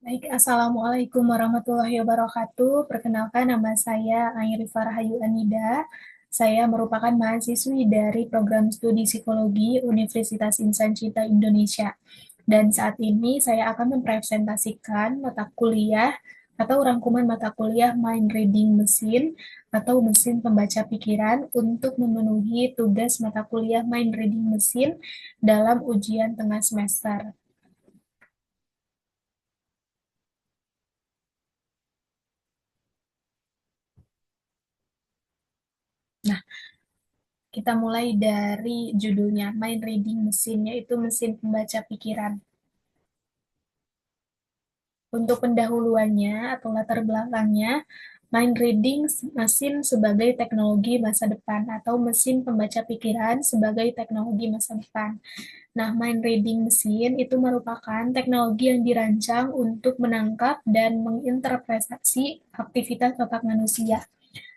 Baik, Assalamualaikum warahmatullahi wabarakatuh. Perkenalkan nama saya Airi Farahayu Anida. Saya merupakan mahasiswi dari program studi psikologi Universitas Insan Cinta Indonesia. Dan saat ini saya akan mempresentasikan mata kuliah atau rangkuman mata kuliah Mind Reading Machine atau mesin pembaca pikiran untuk memenuhi tugas mata kuliah Mind Reading Machine dalam ujian tengah semester. Nah, kita mulai dari judulnya, Mind Reading Machine, yaitu mesin pembaca pikiran. Untuk pendahuluannya atau latar belakangnya, Mind Reading Machine sebagai teknologi masa depan atau mesin pembaca pikiran sebagai teknologi masa depan. Nah, Mind Reading Machine itu merupakan teknologi yang dirancang untuk menangkap dan menginterpretasi aktivitas otak manusia.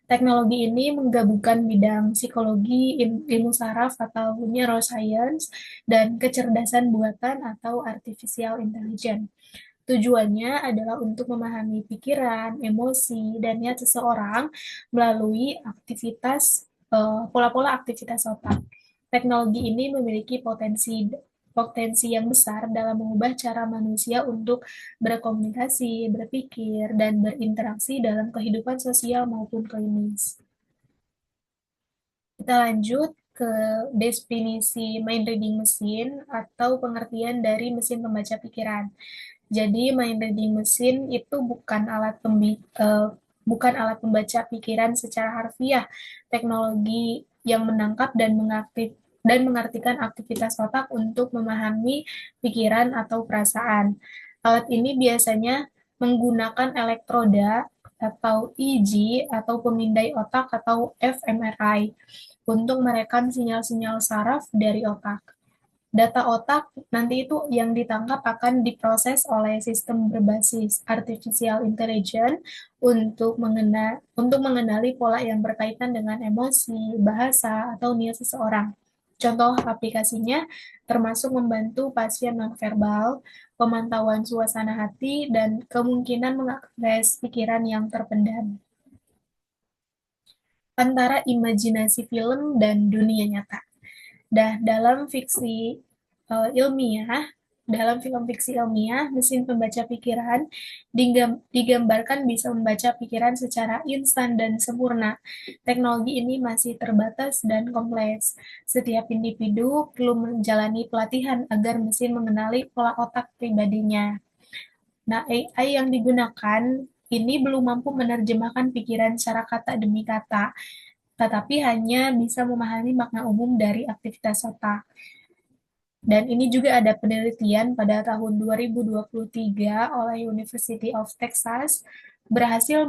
Teknologi ini menggabungkan bidang psikologi, ilmu saraf atau neuroscience, dan kecerdasan buatan atau artificial intelligence. Tujuannya adalah untuk memahami pikiran, emosi, dan niat seseorang melalui pola-pola aktivitas otak. Teknologi ini memiliki potensi potensi yang besar dalam mengubah cara manusia untuk berkomunikasi, berpikir, dan berinteraksi dalam kehidupan sosial maupun klinis. Kita lanjut ke definisi mind reading machine atau pengertian dari mesin pembaca pikiran. Jadi mind reading machine itu bukan alat pembaca pikiran secara harfiah. Teknologi yang menangkap dan mengartikan aktivitas otak untuk memahami pikiran atau perasaan. Alat ini biasanya menggunakan elektroda atau EEG atau pemindai otak atau fMRI untuk merekam sinyal-sinyal saraf dari otak. Data otak nanti itu yang ditangkap akan diproses oleh sistem berbasis artificial intelligence untuk mengenali pola yang berkaitan dengan emosi, bahasa, atau niat seseorang. Contoh aplikasinya termasuk membantu pasien nonverbal, pemantauan suasana hati, dan kemungkinan mengakses pikiran yang terpendam antara imajinasi film dan dunia nyata. Dalam fiksi ilmiah, dalam film fiksi ilmiah, mesin pembaca pikiran digambarkan bisa membaca pikiran secara instan dan sempurna. Teknologi ini masih terbatas dan kompleks. Setiap individu perlu menjalani pelatihan agar mesin mengenali pola otak pribadinya. Nah, AI yang digunakan ini belum mampu menerjemahkan pikiran secara kata demi kata, tetapi hanya bisa memahami makna umum dari aktivitas otak. Dan ini juga ada penelitian pada tahun 2023 oleh University of Texas berhasil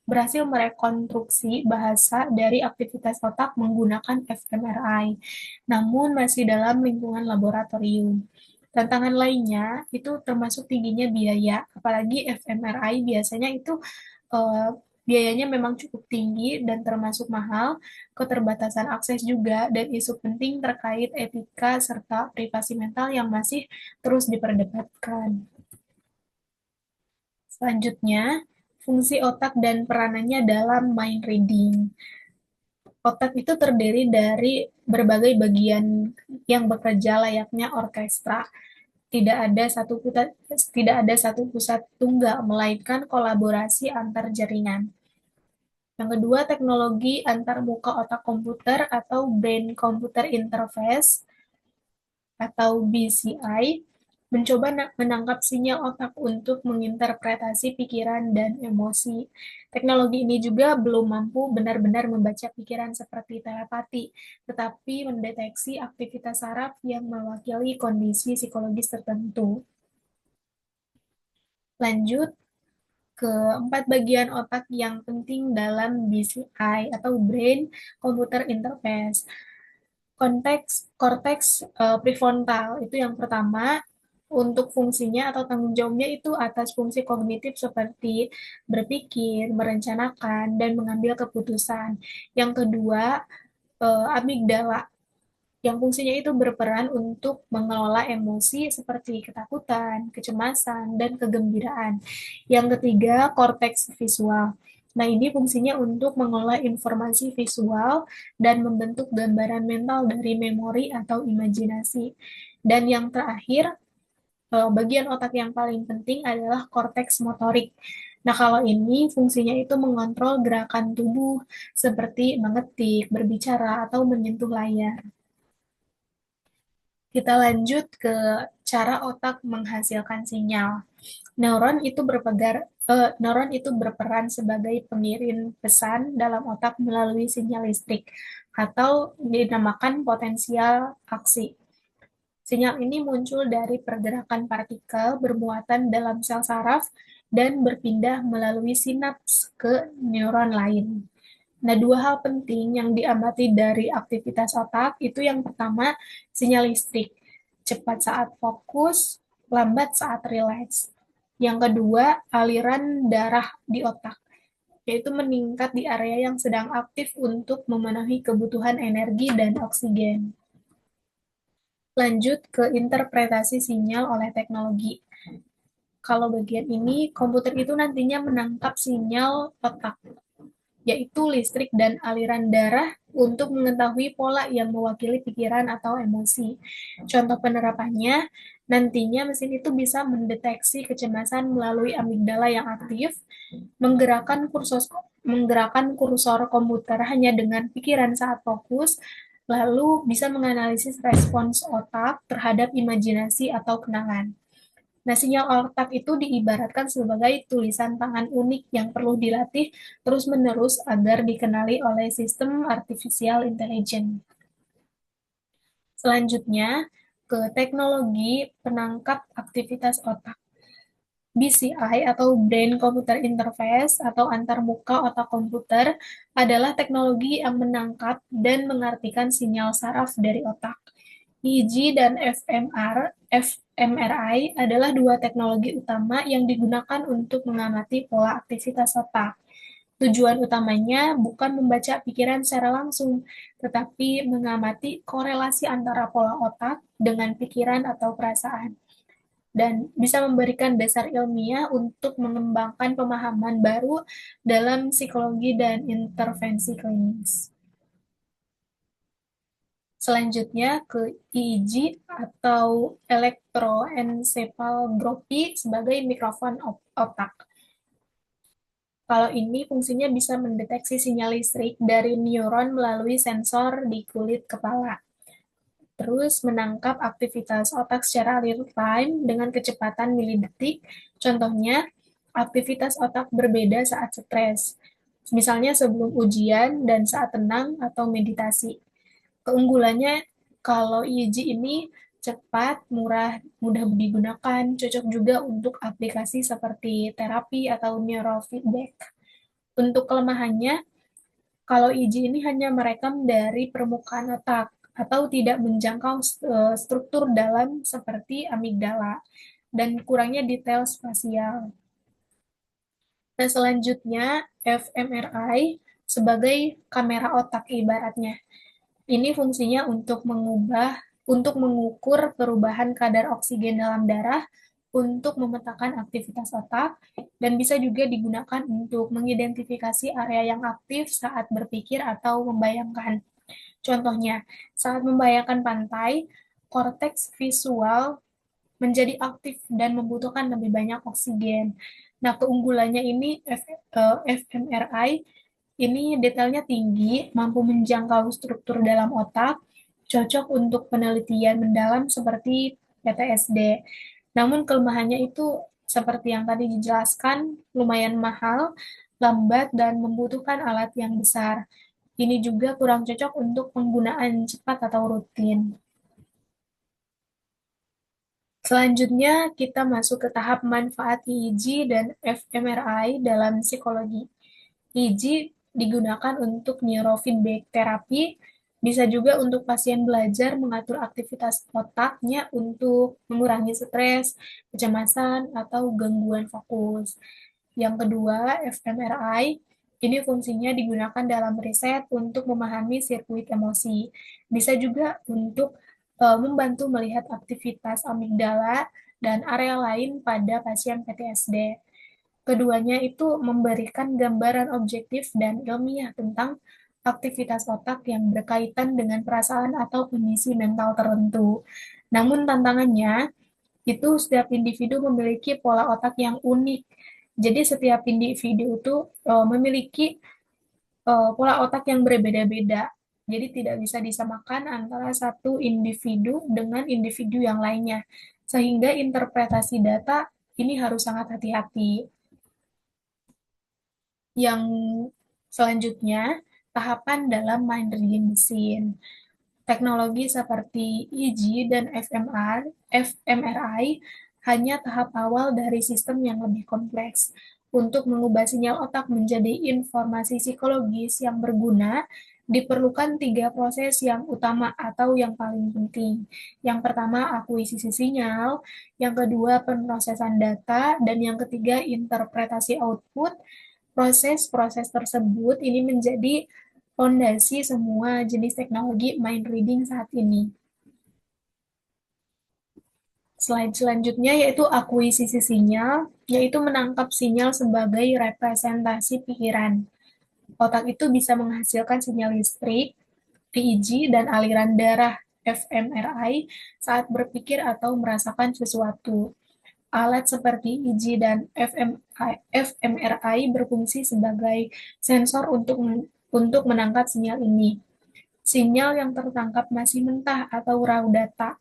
berhasil merekonstruksi bahasa dari aktivitas otak menggunakan fMRI, namun masih dalam lingkungan laboratorium. Tantangan lainnya itu termasuk tingginya biaya, apalagi fMRI biasanya itu eh, biayanya memang cukup tinggi dan termasuk mahal, keterbatasan akses juga, dan isu penting terkait etika serta privasi mental yang masih terus diperdebatkan. Selanjutnya, fungsi otak dan peranannya dalam mind reading. Otak itu terdiri dari berbagai bagian yang bekerja layaknya orkestra. Tidak ada satu pusat tunggal, melainkan kolaborasi antar jaringan. Yang kedua, teknologi antarmuka otak komputer atau Brain Computer Interface atau BCI mencoba menangkap sinyal otak untuk menginterpretasi pikiran dan emosi. Teknologi ini juga belum mampu benar-benar membaca pikiran seperti telepati, tetapi mendeteksi aktivitas saraf yang mewakili kondisi psikologis tertentu. Lanjut ke empat bagian otak yang penting dalam BCI atau Brain Computer Interface. Korteks prefrontal itu yang pertama, untuk fungsinya atau tanggung jawabnya itu atas fungsi kognitif seperti berpikir, merencanakan, dan mengambil keputusan. Yang kedua, amigdala yang fungsinya itu berperan untuk mengelola emosi seperti ketakutan, kecemasan, dan kegembiraan. Yang ketiga, korteks visual. Nah, ini fungsinya untuk mengolah informasi visual dan membentuk gambaran mental dari memori atau imajinasi. Dan yang terakhir, bagian otak yang paling penting adalah korteks motorik. Nah, kalau ini fungsinya itu mengontrol gerakan tubuh seperti mengetik, berbicara, atau menyentuh layar. Kita lanjut ke cara otak menghasilkan sinyal. Neuron itu berperan sebagai pengirim pesan dalam otak melalui sinyal listrik atau dinamakan potensial aksi. Sinyal ini muncul dari pergerakan partikel bermuatan dalam sel saraf dan berpindah melalui sinaps ke neuron lain. Nah, dua hal penting yang diamati dari aktivitas otak itu yang pertama, sinyal listrik. Cepat saat fokus, lambat saat rileks. Yang kedua, aliran darah di otak, yaitu meningkat di area yang sedang aktif untuk memenuhi kebutuhan energi dan oksigen. Lanjut ke interpretasi sinyal oleh teknologi. Kalau bagian ini, komputer itu nantinya menangkap sinyal otak, yaitu listrik dan aliran darah untuk mengetahui pola yang mewakili pikiran atau emosi. Contoh penerapannya, nantinya mesin itu bisa mendeteksi kecemasan melalui amigdala yang aktif, menggerakkan kursor komputer hanya dengan pikiran saat fokus, lalu bisa menganalisis respons otak terhadap imajinasi atau kenangan. Nah, sinyal otak itu diibaratkan sebagai tulisan tangan unik yang perlu dilatih terus-menerus agar dikenali oleh sistem artificial intelligence. Selanjutnya, ke teknologi penangkap aktivitas otak. BCI atau Brain Computer Interface atau antarmuka otak komputer adalah teknologi yang menangkap dan mengartikan sinyal saraf dari otak. EEG dan fMRI adalah dua teknologi utama yang digunakan untuk mengamati pola aktivitas otak. Tujuan utamanya bukan membaca pikiran secara langsung, tetapi mengamati korelasi antara pola otak dengan pikiran atau perasaan, dan bisa memberikan dasar ilmiah untuk mengembangkan pemahaman baru dalam psikologi dan intervensi klinis. Selanjutnya ke EEG atau elektroencephalography sebagai mikrofon otak. Kalau ini fungsinya bisa mendeteksi sinyal listrik dari neuron melalui sensor di kulit kepala. Terus menangkap aktivitas otak secara real time dengan kecepatan milidetik. Contohnya, aktivitas otak berbeda saat stres. Misalnya sebelum ujian dan saat tenang atau meditasi. Keunggulannya, kalau EEG ini cepat, murah, mudah digunakan, cocok juga untuk aplikasi seperti terapi atau neurofeedback. Untuk kelemahannya, kalau EEG ini hanya merekam dari permukaan otak atau tidak menjangkau struktur dalam seperti amigdala dan kurangnya detail spasial. Nah, selanjutnya fMRI sebagai kamera otak ibaratnya. Ini fungsinya untuk mengukur perubahan kadar oksigen dalam darah, untuk memetakan aktivitas otak, dan bisa juga digunakan untuk mengidentifikasi area yang aktif saat berpikir atau membayangkan. Contohnya, saat membayangkan pantai, korteks visual menjadi aktif dan membutuhkan lebih banyak oksigen. Nah, keunggulannya ini fMRI ini detailnya tinggi, mampu menjangkau struktur dalam otak, cocok untuk penelitian mendalam seperti PTSD. Namun kelemahannya itu seperti yang tadi dijelaskan, lumayan mahal, lambat, dan membutuhkan alat yang besar. Ini juga kurang cocok untuk penggunaan cepat atau rutin. Selanjutnya, kita masuk ke tahap manfaat EEG dan fMRI dalam psikologi. EEG digunakan untuk neurofeedback terapi, bisa juga untuk pasien belajar mengatur aktivitas otaknya untuk mengurangi stres, kecemasan, atau gangguan fokus. Yang kedua, fMRI Ini fungsinya digunakan dalam riset untuk memahami sirkuit emosi. Bisa juga untuk membantu melihat aktivitas amigdala dan area lain pada pasien PTSD. Keduanya itu memberikan gambaran objektif dan ilmiah tentang aktivitas otak yang berkaitan dengan perasaan atau kondisi mental tertentu. Namun tantangannya itu setiap individu memiliki pola otak yang unik. Jadi setiap individu itu memiliki pola otak yang berbeda-beda. Jadi tidak bisa disamakan antara satu individu dengan individu yang lainnya. Sehingga interpretasi data ini harus sangat hati-hati. Yang selanjutnya, tahapan dalam mind reading mesin. Teknologi seperti EEG dan fMRI hanya tahap awal dari sistem yang lebih kompleks. Untuk mengubah sinyal otak menjadi informasi psikologis yang berguna, diperlukan tiga proses yang utama atau yang paling penting. Yang pertama, akuisisi sinyal, yang kedua, pemrosesan data, dan yang ketiga, interpretasi output. Proses-proses tersebut ini menjadi fondasi semua jenis teknologi mind reading saat ini. Slide selanjutnya yaitu akuisisi sinyal, yaitu menangkap sinyal sebagai representasi pikiran. Otak itu bisa menghasilkan sinyal listrik, EEG, dan aliran darah fMRI saat berpikir atau merasakan sesuatu. Alat seperti EEG dan fMRI berfungsi sebagai sensor untuk menangkap sinyal ini. Sinyal yang tertangkap masih mentah atau raw data,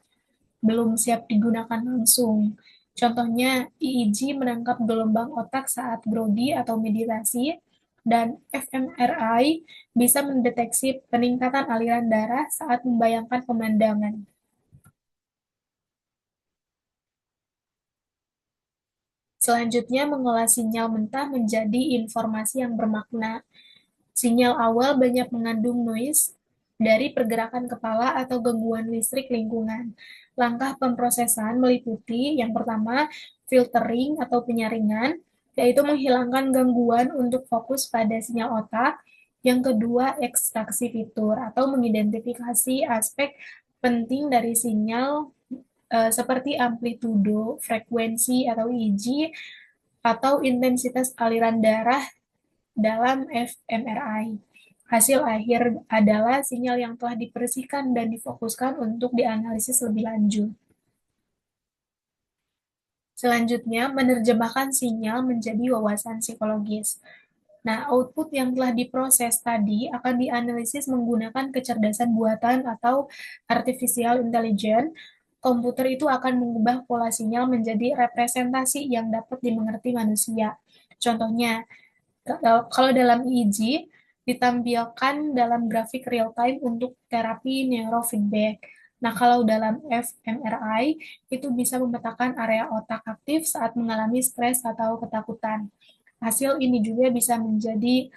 belum siap digunakan langsung. Contohnya, EEG menangkap gelombang otak saat grogi atau meditasi, dan fMRI bisa mendeteksi peningkatan aliran darah saat membayangkan pemandangan. Selanjutnya, mengolah sinyal mentah menjadi informasi yang bermakna. Sinyal awal banyak mengandung noise dari pergerakan kepala atau gangguan listrik lingkungan. Langkah pemrosesan meliputi yang pertama, filtering atau penyaringan, yaitu menghilangkan gangguan untuk fokus pada sinyal otak. Yang kedua, ekstraksi fitur atau mengidentifikasi aspek penting dari sinyal seperti amplitudo, frekuensi atau EEG, atau intensitas aliran darah dalam fMRI. Hasil akhir adalah sinyal yang telah dibersihkan dan difokuskan untuk dianalisis lebih lanjut. Selanjutnya, menerjemahkan sinyal menjadi wawasan psikologis. Nah, output yang telah diproses tadi akan dianalisis menggunakan kecerdasan buatan atau artificial intelligence. Komputer itu akan mengubah pola sinyal menjadi representasi yang dapat dimengerti manusia. Contohnya, kalau dalam EEG, ditampilkan dalam grafik real time untuk terapi neurofeedback. Nah, kalau dalam fMRI, itu bisa memetakan area otak aktif saat mengalami stres atau ketakutan. Hasil ini juga bisa menjadi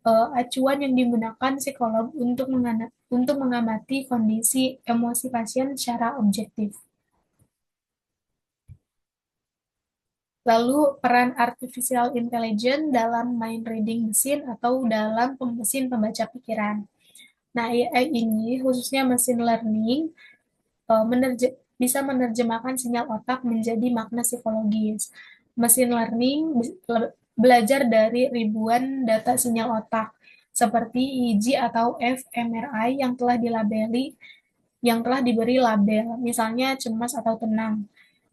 acuan yang digunakan psikolog untuk mengamati kondisi emosi pasien secara objektif. Lalu, peran artificial intelligence dalam mind reading mesin atau dalam mesin pembaca pikiran. Nah, AI ini, khususnya mesin learning, bisa menerjemahkan sinyal otak menjadi makna psikologis. Mesin learning belajar dari ribuan data sinyal otak, seperti EEG atau fMRI yang telah diberi label, misalnya cemas atau tenang.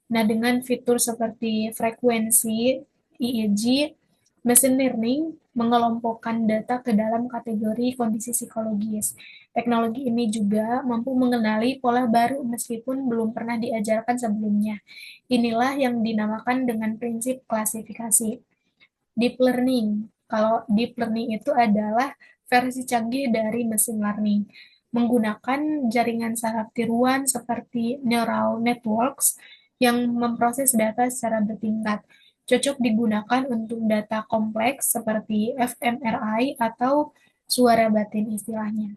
Nah, dengan fitur seperti frekuensi EEG, machine learning mengelompokkan data ke dalam kategori kondisi psikologis. Teknologi ini juga mampu mengenali pola baru meskipun belum pernah diajarkan sebelumnya. Inilah yang dinamakan dengan prinsip klasifikasi. Deep learning. Kalau deep learning itu adalah versi canggih dari machine learning, menggunakan jaringan saraf tiruan seperti neural networks yang memproses data secara bertingkat, cocok digunakan untuk data kompleks seperti fMRI atau suara batin istilahnya.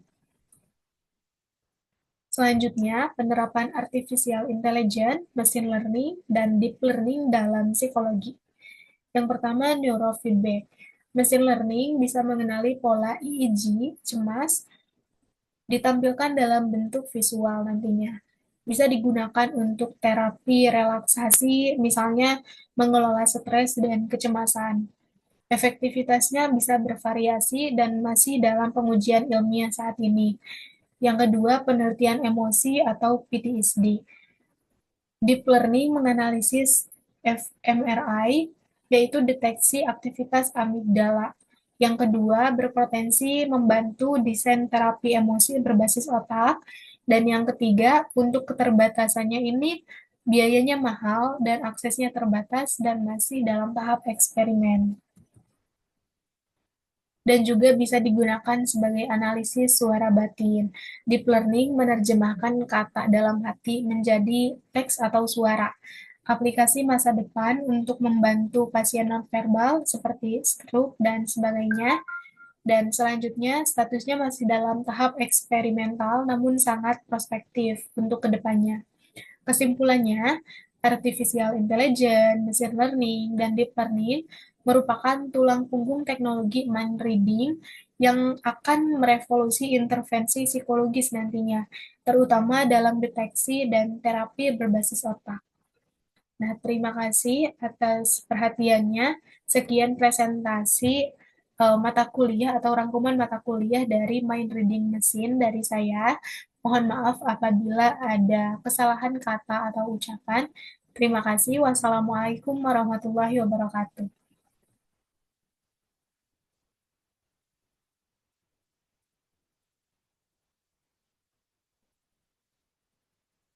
Selanjutnya, penerapan artificial intelligence, machine learning, dan deep learning dalam psikologi. Yang pertama, neurofeedback. Machine learning bisa mengenali pola EEG cemas ditampilkan dalam bentuk visual nantinya. Bisa digunakan untuk terapi relaksasi, misalnya mengelola stres dan kecemasan. Efektivitasnya bisa bervariasi dan masih dalam pengujian ilmiah saat ini. Yang kedua, penelitian emosi atau PTSD. Deep Learning menganalisis fMRI, yaitu deteksi aktivitas amigdala. Yang kedua, berpotensi membantu desain terapi emosi berbasis otak. Dan yang ketiga, untuk keterbatasannya ini, biayanya mahal dan aksesnya terbatas dan masih dalam tahap eksperimen. Dan juga bisa digunakan sebagai analisis suara batin. Deep learning menerjemahkan kata dalam hati menjadi teks atau suara. Aplikasi masa depan untuk membantu pasien nonverbal seperti stroke dan sebagainya. Dan selanjutnya, statusnya masih dalam tahap eksperimental namun sangat prospektif untuk kedepannya. Kesimpulannya, artificial intelligence, machine learning, dan deep learning merupakan tulang punggung teknologi mind reading yang akan merevolusi intervensi psikologis nantinya, terutama dalam deteksi dan terapi berbasis otak. Nah, terima kasih atas perhatiannya. Sekian presentasi mata kuliah atau rangkuman mata kuliah dari Mind Reading Machine dari saya. Mohon maaf apabila ada kesalahan kata atau ucapan. Terima kasih. Wassalamualaikum warahmatullahi wabarakatuh.